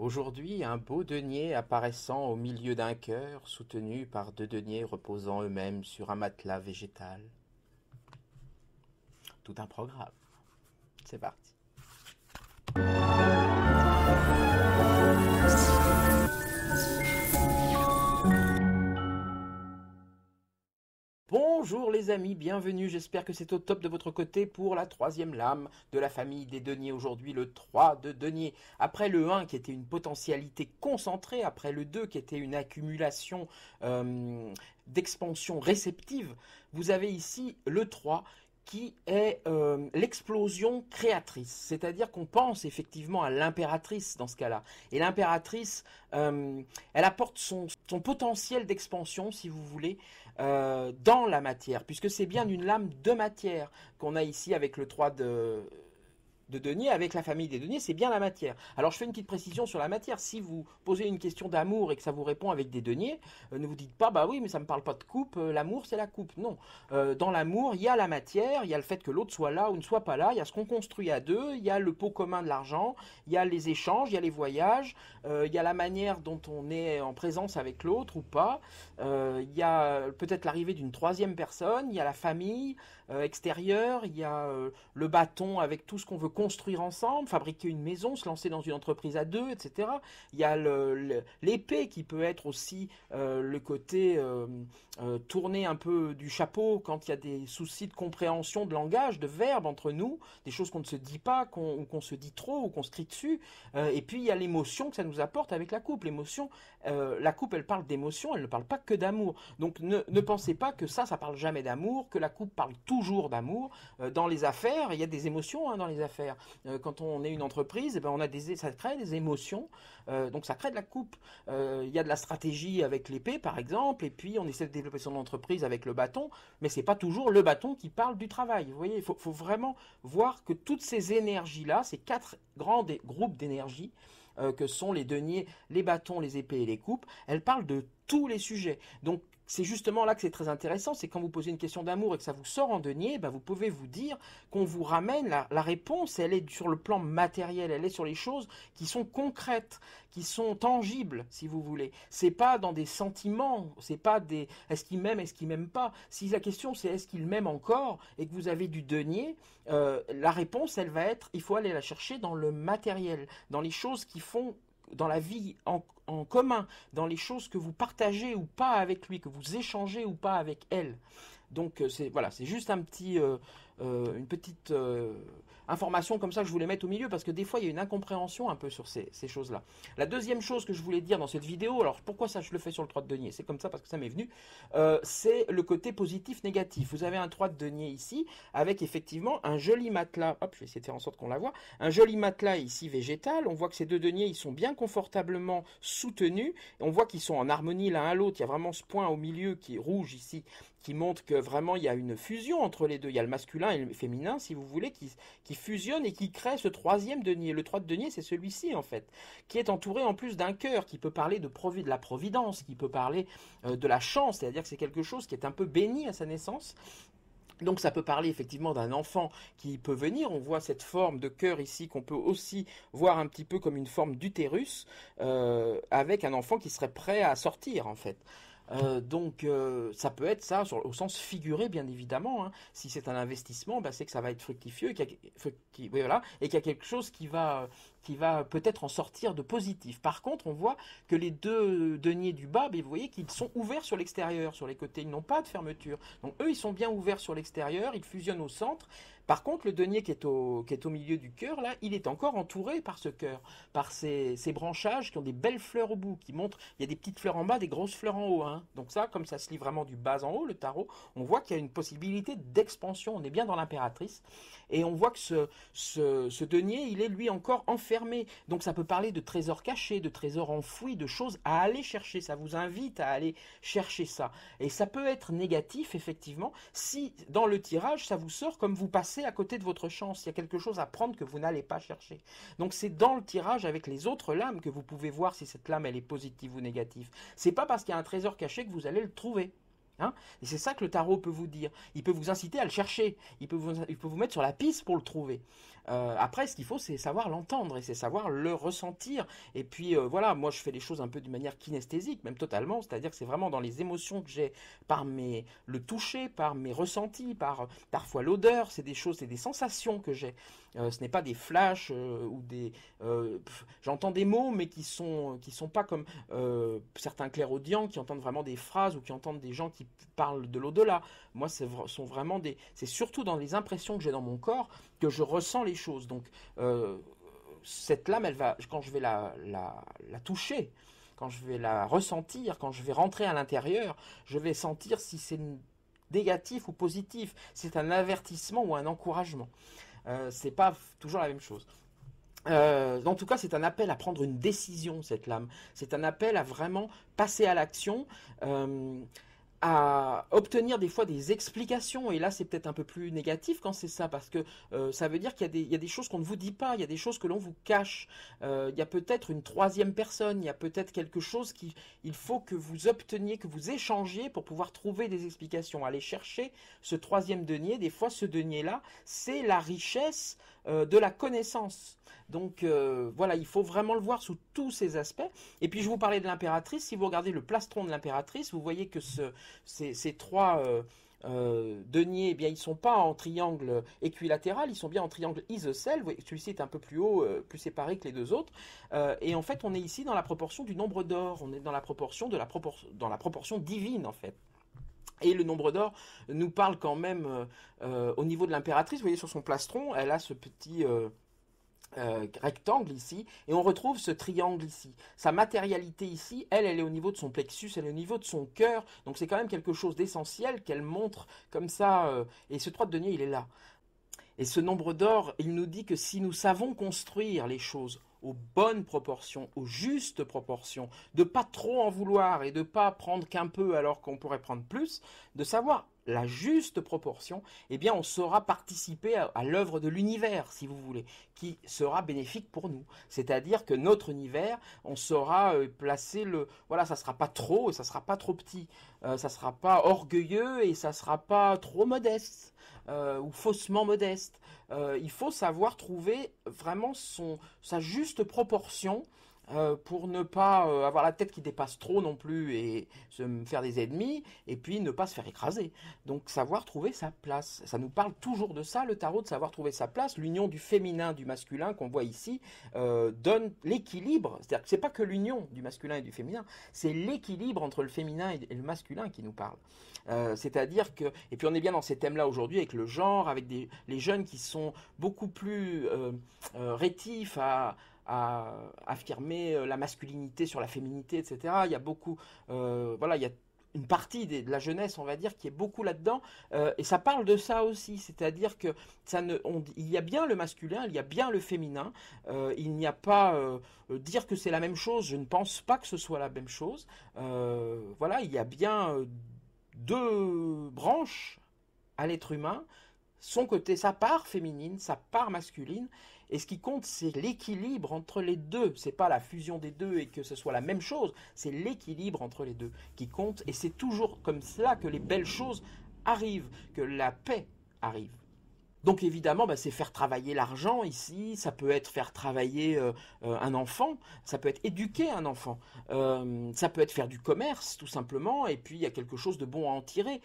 Aujourd'hui, un beau denier apparaissant au milieu d'un cœur, soutenu par deux deniers reposant eux-mêmes sur un matelas végétal. Tout un programme. C'est parti. Bonjour les amis, bienvenue, j'espère que c'est au top de votre côté pour la troisième lame de la famille des deniers. Aujourd'hui le 3 de denier. Après le 1 qui était une potentialité concentrée, après le 2 qui était une accumulation d'expansion réceptive, vous avez ici le 3 qui est l'explosion créatrice. C'est-à-dire qu'on pense effectivement à l'impératrice dans ce cas-là. Et l'impératrice, elle apporte son potentiel d'expansion, si vous voulez, dans la matière, puisque c'est bien une lame de matière qu'on a ici avec le 3 de denier, avec la famille des deniers, c'est bien la matière. Alors je fais une petite précision sur la matière. Si vous posez une question d'amour et que ça vous répond avec des deniers, ne vous dites pas, bah oui, mais ça ne me parle pas de coupe, l'amour c'est la coupe. Non. Dans l'amour, il y a la matière, il y a le fait que l'autre soit là ou ne soit pas là, il y a ce qu'on construit à deux, il y a le pot commun de l'argent, il y a les échanges, il y a les voyages, il y a la manière dont on est en présence avec l'autre ou pas, il y a peut-être l'arrivée d'une troisième personne, il y a la famille extérieure, il y a le bâton avec tout ce qu'on veut construire ensemble, fabriquer une maison, se lancer dans une entreprise à deux, etc. Il y a l'épée qui peut être aussi le côté tourner un peu du chapeau quand il y a des soucis de compréhension de langage, de verbe entre nous, des choses qu'on ne se dit pas, qu'on se dit trop ou qu'on se crie dessus. Et puis il y a l'émotion que ça nous apporte avec la coupe. L'émotion, la coupe elle parle d'émotion, elle ne parle pas que d'amour. Donc ne pensez pas que ça parle jamais d'amour, que la coupe parle toujours d'amour. Dans les affaires, il y a des émotions dans les affaires. Quand on est une entreprise, on a ça crée des émotions, donc ça crée de la coupe. Il y a de la stratégie avec l'épée par exemple, et puis on essaie de développer son entreprise avec le bâton, mais c'est pas toujours le bâton qui parle du travail. Vous voyez, il faut vraiment voir que toutes ces énergies-là, ces quatre grands groupes d'énergie, que sont les deniers, les bâtons, les épées et les coupes, elles parlent de tous les sujets. Donc c'est justement là que c'est très intéressant, c'est quand vous posez une question d'amour et que ça vous sort en denier, vous pouvez vous dire qu'on vous ramène la réponse, elle est sur le plan matériel, elle est sur les choses qui sont concrètes, qui sont tangibles, si vous voulez. C'est pas dans des sentiments, c'est pas des est-ce qu'il m'aime, est-ce qu'il m'aime pas. Si la question c'est est-ce qu'il m'aime encore et que vous avez du denier, la réponse elle va être il faut aller la chercher dans le matériel, dans les choses qui font dans la vie en commun, dans les choses que vous partagez ou pas avec lui, que vous échangez ou pas avec elle. Donc c'est juste une petite information comme ça que je voulais mettre au milieu parce que des fois il y a une incompréhension un peu sur ces choses-là. La deuxième chose que je voulais dire dans cette vidéo, alors pourquoi ça je le fais sur le 3 de denier, c'est comme ça parce que ça m'est venu, c'est le côté positif négatif. Vous avez un 3 de denier ici avec effectivement un joli matelas, hop je vais essayer de faire en sorte qu'on la voit, un joli matelas ici végétal, on voit que ces deux deniers ils sont bien confortablement soutenus, on voit qu'ils sont en harmonie l'un à l'autre, il y a vraiment ce point au milieu qui est rouge ici, qui montre que vraiment il y a une fusion entre les deux, il y a le masculin et le féminin si vous voulez qui fusionnent et qui créent ce troisième denier. Le 3 de denier c'est celui-ci en fait, qui est entouré en plus d'un cœur qui peut parler de la providence, qui peut parler de la chance, c'est-à-dire que c'est quelque chose qui est un peu béni à sa naissance. Donc ça peut parler effectivement d'un enfant qui peut venir, on voit cette forme de cœur ici qu'on peut aussi voir un petit peu comme une forme d'utérus, avec un enfant qui serait prêt à sortir en fait. Donc ça peut être ça au sens figuré bien évidemment, hein. Si c'est un investissement, c'est que ça va être fructifieux oui, voilà, et qu'il y a quelque chose qui va peut-être en sortir de positif. Par contre on voit que les deux deniers du bas, vous voyez qu'ils sont ouverts sur l'extérieur, sur les côtés, ils n'ont pas de fermeture. Donc eux ils sont bien ouverts sur l'extérieur, ils fusionnent au centre. Par contre le denier qui est au milieu du cœur là, il est encore entouré par ce cœur, par ces branchages qui ont des belles fleurs au bout, qui montrent, il y a des petites fleurs en bas, des grosses fleurs en haut, hein. Donc ça, comme ça se lit vraiment du bas en haut, le tarot, on voit qu'il y a une possibilité d'expansion, on est bien dans l'impératrice, et on voit que ce denier, il est lui encore enfermé, donc ça peut parler de trésors cachés, de trésors enfouis, de choses à aller chercher, ça vous invite à aller chercher ça, et ça peut être négatif, effectivement, si dans le tirage, ça vous sort comme vous passez à côté de votre chance, il y a quelque chose à prendre que vous n'allez pas chercher, donc c'est dans le tirage avec les autres lames que vous pouvez voir si cette lame, elle est positive ou négative, c'est pas parce qu'il y a un trésor caché que vous allez le trouver. Hein, et c'est ça que le tarot peut vous dire. Il peut vous inciter à le chercher. Il peut vous mettre sur la piste pour le trouver. Après, ce qu'il faut, c'est savoir l'entendre et c'est savoir le ressentir. Et puis voilà, moi je fais les choses un peu d'une manière kinesthésique, même totalement. C'est-à-dire que c'est vraiment dans les émotions que j'ai, le toucher, par mes ressentis, par parfois l'odeur. C'est des choses, c'est des sensations que j'ai. Ce n'est pas des flashs ou des. J'entends des mots, mais qui sont pas comme certains clairaudients qui entendent vraiment des phrases ou qui entendent des gens qui parlent de l'au-delà. Moi, sont vraiment des. C'est surtout dans les impressions que j'ai dans mon corps que je ressens les choses. Donc, cette lame, elle va, quand je vais la toucher, quand je vais la ressentir, quand je vais rentrer à l'intérieur, je vais sentir si c'est négatif ou positif, si c'est un avertissement ou un encouragement. C'est pas toujours la même chose. En tout cas, c'est un appel à prendre une décision, cette lame. C'est un appel à vraiment passer à l'action, à obtenir des fois des explications. Et là, c'est peut-être un peu plus négatif quand c'est ça, parce que ça veut dire qu'il y a des choses qu'on ne vous dit pas, il y a des choses que l'on vous cache. Il y a peut-être une troisième personne, il y a peut-être quelque chose il faut que vous obteniez, que vous échangiez pour pouvoir trouver des explications. Aller chercher ce troisième denier, des fois ce denier-là, c'est la richesse de la connaissance. Donc voilà, il faut vraiment le voir sous tous ces aspects. Et puis je vous parlais de l'impératrice. Si vous regardez le plastron de l'impératrice, vous voyez que ces trois deniers, eh bien, ils ne sont pas en triangle équilatéral, ils sont bien en triangle isocèle. Celui-ci est un peu plus haut, plus séparé que les deux autres. Et en fait, on est ici dans la proportion du nombre d'or. On est dans la proportion dans la proportion divine, en fait. Et le nombre d'or nous parle quand même au niveau de l'impératrice. Vous voyez sur son plastron, elle a ce petit rectangle ici, et on retrouve ce triangle ici. Sa matérialité ici, elle est au niveau de son plexus, elle est au niveau de son cœur, donc c'est quand même quelque chose d'essentiel qu'elle montre comme ça, et ce 3 de denier, il est là. Et ce nombre d'or, il nous dit que si nous savons construire les choses aux bonnes proportions, aux justes proportions, de pas trop en vouloir et de pas prendre qu'un peu alors qu'on pourrait prendre plus, de savoir la juste proportion, eh bien on saura participer à l'œuvre de l'univers, si vous voulez, qui sera bénéfique pour nous. C'est-à-dire que notre univers, on saura placer voilà, ça sera pas trop et ça sera pas trop petit, ça sera pas orgueilleux et ça sera pas trop modeste. Ou faussement modeste. Il faut savoir trouver vraiment sa juste proportion pour ne pas avoir la tête qui dépasse trop non plus et se faire des ennemis, et puis ne pas se faire écraser. Donc savoir trouver sa place. Ça nous parle toujours de ça, le tarot, de savoir trouver sa place. L'union du féminin, du masculin qu'on voit ici donne l'équilibre. C'est-à-dire que c'est pas que l'union du masculin et du féminin, c'est l'équilibre entre le féminin et le masculin qui nous parle. C'est-à-dire que, et puis on est bien dans ces thèmes-là aujourd'hui avec le genre, avec les jeunes qui sont beaucoup plus rétifs à affirmer la masculinité sur la féminité, etc. Il y a beaucoup, voilà, il y a une partie de la jeunesse, on va dire, qui est beaucoup là-dedans, et ça parle de ça aussi, c'est-à-dire que il y a bien le masculin, il y a bien le féminin, il n'y a pas dire que c'est la même chose, je ne pense pas que ce soit la même chose, voilà, il y a bien deux branches à l'être humain, son côté, sa part féminine, sa part masculine, et ce qui compte, c'est l'équilibre entre les deux. C'est pas la fusion des deux et que ce soit la même chose, c'est l'équilibre entre les deux qui compte, et c'est toujours comme cela que les belles choses arrivent, que la paix arrive. Donc évidemment, c'est faire travailler l'argent ici, ça peut être faire travailler un enfant, ça peut être éduquer un enfant, ça peut être faire du commerce tout simplement, et puis il y a quelque chose de bon à en tirer.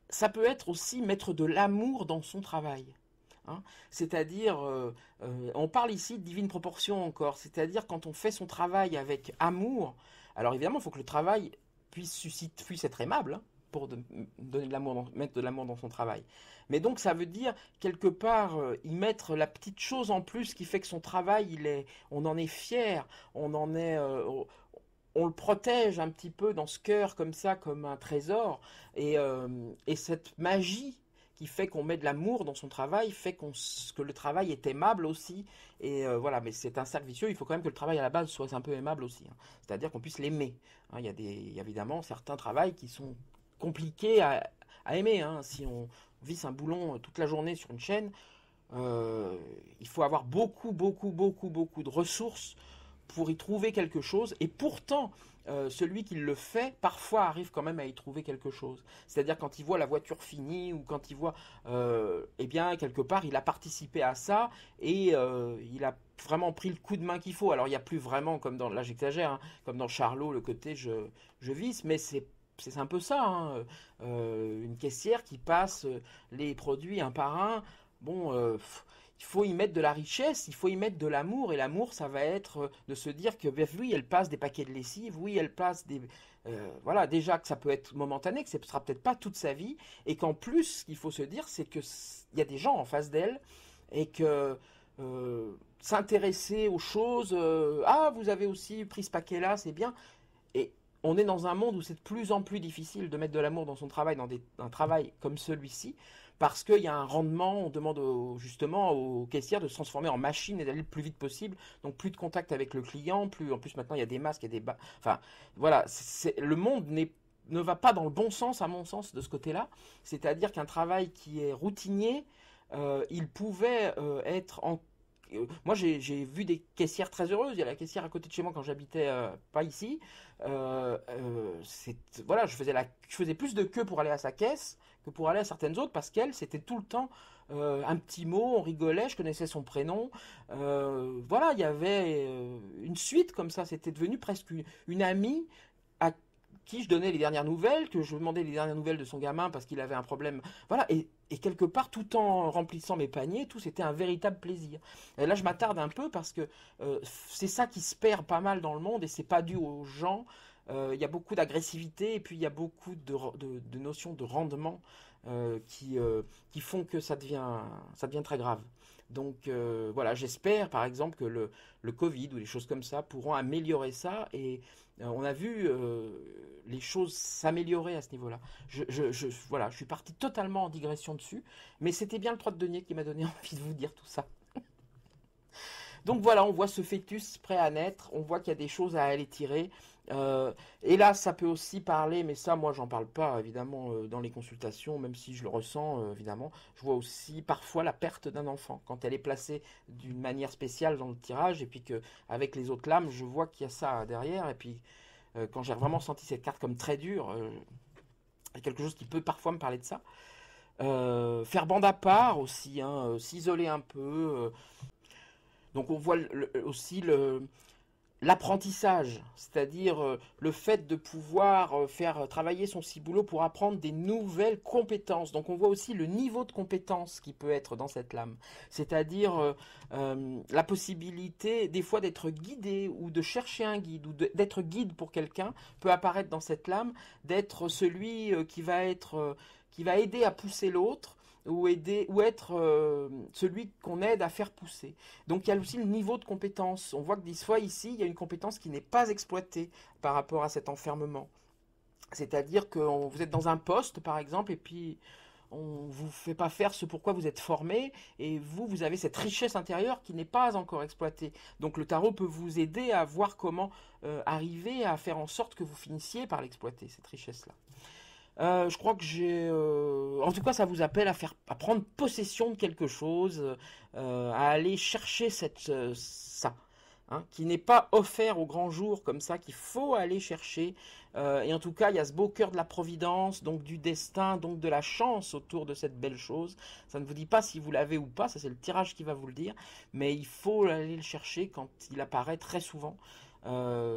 Ça peut être aussi mettre de l'amour dans son travail. Hein, c'est-à-dire, on parle ici de divine proportion encore, c'est-à-dire quand on fait son travail avec amour, alors évidemment il faut que le travail puisse être aimable, hein, pour donner de l'amour, mettre de l'amour dans son travail. Mais donc ça veut dire quelque part y mettre la petite chose en plus qui fait que son travail, on en est fier, on le protège un petit peu dans ce cœur comme ça, comme un trésor, et cette magie qui fait qu'on met de l'amour dans son travail, fait que le travail est aimable aussi. Et voilà, mais c'est un cercle vicieux, il faut quand même que le travail à la base soit un peu aimable aussi. Hein. C'est-à-dire qu'on puisse l'aimer. Hein, il y a évidemment certains travails qui sont compliqués à aimer. Hein. Si on visse un boulon toute la journée sur une chaîne, il faut avoir beaucoup de ressources pour y trouver quelque chose, et pourtant, celui qui le fait, parfois arrive quand même à y trouver quelque chose. C'est-à-dire quand il voit la voiture finie, ou quand il voit, eh bien, quelque part, il a participé à ça, et il a vraiment pris le coup de main qu'il faut. Alors, il n'y a plus vraiment, comme dans, là j'exagère, hein, comme dans Charlot, le côté je visse, mais c'est un peu ça, hein. Une caissière qui passe les produits un par un. Bon, il faut y mettre de la richesse, il faut y mettre de l'amour, et l'amour, ça va être de se dire que ben, oui, elle passe des paquets de lessive, oui, elle passe des... voilà, déjà que ça peut être momentané, que ce ne sera peut-être pas toute sa vie, et qu'en plus, ce qu'il faut se dire, c'est qu'il y a des gens en face d'elle, et que s'intéresser aux choses, ah, vous avez aussi pris ce paquet-là, c'est bien, et on est dans un monde où c'est de plus en plus difficile de mettre de l'amour dans son travail, dans un travail comme celui-ci, parce qu'il y a un rendement, on demande justement aux caissières de se transformer en machine et d'aller le plus vite possible, donc plus de contact avec le client, plus en plus maintenant il y a des masques, il y a des... Enfin, voilà, le monde ne va pas dans le bon sens, à mon sens, de ce côté-là, c'est-à-dire qu'un travail qui est routinier, il pouvait être en moi, j'ai vu des caissières très heureuses. Il y a la caissière à côté de chez moi quand j'habitais pas ici. Voilà, je faisais plus de queue pour aller à sa caisse que pour aller à certaines autres parce qu'elle, c'était tout le temps un petit mot, on rigolait, je connaissais son prénom. Voilà, il y avait une suite comme ça. C'était devenu presque une amie à qui je donnais les dernières nouvelles, que je demandais les dernières nouvelles de son gamin parce qu'il avait un problème. Voilà, et quelque part, tout en remplissant mes paniers, tout, c'était un véritable plaisir. Et là, je m'attarde un peu parce que c'est ça qui se perd pas mal dans le monde et c'est pas dû aux gens. Il y a beaucoup d'agressivité et puis il y a beaucoup de notions de rendement qui font que ça devient très grave. Donc voilà, j'espère par exemple que le Covid ou les choses comme ça pourront améliorer ça et on a vu les choses s'améliorer à ce niveau-là. Voilà, je suis parti totalement en digression dessus, mais c'était bien le 3 de denier qui m'a donné envie de vous dire tout ça. Donc voilà, on voit ce fœtus prêt à naître, on voit qu'il y a des choses à aller tirer. Et là, ça peut aussi parler, mais ça, moi, j'en parle pas, évidemment, dans les consultations, même si je le ressens, évidemment. Je vois aussi parfois la perte d'un enfant, quand elle est placée d'une manière spéciale dans le tirage, et puis qu'avec les autres lames, je vois qu'il y a ça derrière, et puis quand j'ai vraiment senti cette carte comme très dure, il y a quelque chose qui peut parfois me parler de ça. Faire bande à part aussi, hein, s'isoler un peu. Donc on voit aussi l'apprentissage, c'est-à-dire le fait de pouvoir faire travailler son ciboulot pour apprendre des nouvelles compétences. Donc on voit aussi le niveau de compétence qui peut être dans cette lame, c'est-à-dire la possibilité des fois d'être guidé ou de chercher un guide ou d'être guide pour quelqu'un peut apparaître dans cette lame, d'être celui qui va aider à pousser l'autre ou être celui qu'on aide à faire pousser. Donc il y a aussi le niveau de compétence. On voit que des fois ici, il y a une compétence qui n'est pas exploitée par rapport à cet enfermement. C'est-à-dire que vous êtes dans un poste, par exemple, et puis on ne vous fait pas faire ce pourquoi vous êtes formé, et vous avez cette richesse intérieure qui n'est pas encore exploitée. Donc le tarot peut vous aider à voir comment arriver à faire en sorte que vous finissiez par l'exploiter, cette richesse-là. Je crois que en tout cas, ça vous appelle à prendre possession de quelque chose, à aller chercher ça, hein, qui n'est pas offert au grand jour comme ça, qu'il faut aller chercher. Et en tout cas, il y a ce beau cœur de la providence, donc du destin, donc de la chance autour de cette belle chose. Ça ne vous dit pas si vous l'avez ou pas, ça c'est le tirage qui va vous le dire, mais il faut aller le chercher quand il apparaît très souvent.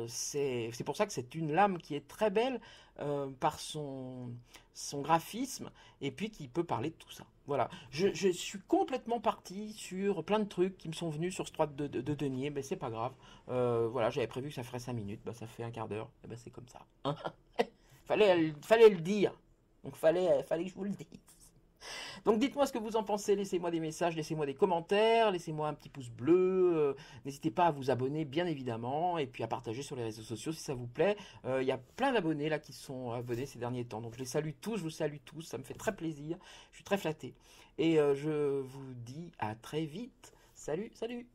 C'est pour ça que c'est une lame qui est très belle par son graphisme et puis qui peut parler de tout ça. Voilà, je suis complètement parti sur plein de trucs qui me sont venus sur ce 3 de denier, mais c'est pas grave. Voilà, j'avais prévu que ça ferait 5 minutes, bah, ça fait un quart d'heure, et bah, c'est comme ça. Fallait le dire, donc fallait que je vous le dise. Donc dites-moi ce que vous en pensez, laissez-moi des messages, laissez-moi des commentaires, laissez-moi un petit pouce bleu, n'hésitez pas à vous abonner bien évidemment, et puis à partager sur les réseaux sociaux si ça vous plaît. Il y a plein d'abonnés là qui sont abonnés ces derniers temps, donc je les salue tous, je vous salue tous, ça me fait très plaisir, je suis très flatté. Et je vous dis à très vite, salut, salut!